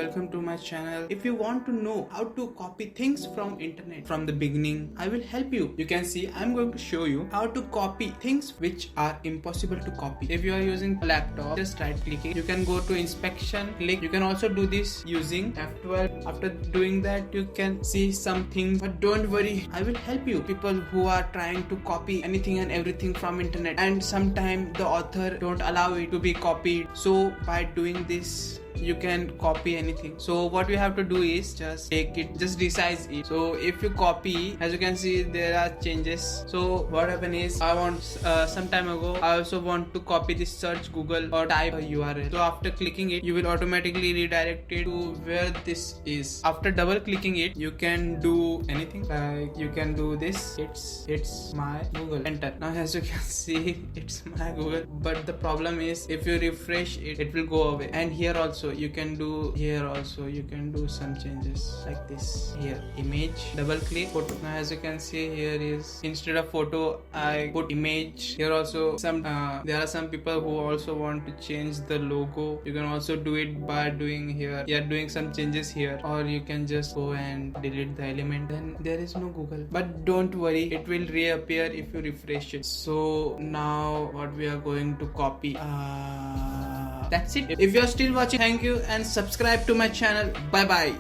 welcome to my channel. If you want to know how to copy things from internet from the beginning, I will help you. You can see I'm going to show you how to copy things which are impossible to copy. If you are using a laptop, just right click it. You can go to inspection, click. You can also do this using F12. After doing that, you can see something, but don't worry, I will help you. People who are trying to copy anything and everything from internet, and sometimes the author don't allow it to be copied. So by doing this, you can copy anything. So what we have to do is just take it, just resize it. So if you copy, as you can see, there are changes. So what happen is, I want some time ago, I also want to copy this search Google or type a URL. So after clicking it, you will automatically redirect it to where this is. After double clicking it, you can do anything, like you can do this. It's my Google. Enter. Now as you can see, it's my Google. But the problem is, if you refresh it, it will go away. And here also you can do, here also you can do some changes like this. Here image, double click, photo. Now as you can see, here is, instead of photo I put image. Here also there are some people who also want to change the logo. You can also do it by doing here, doing some changes here, or you can just go and delete the element. Then there is no Google, but don't worry, it will reappear if you refresh it. So now what we are going to copy, that's it. If you are still watching, thank you and subscribe to my channel. Bye bye.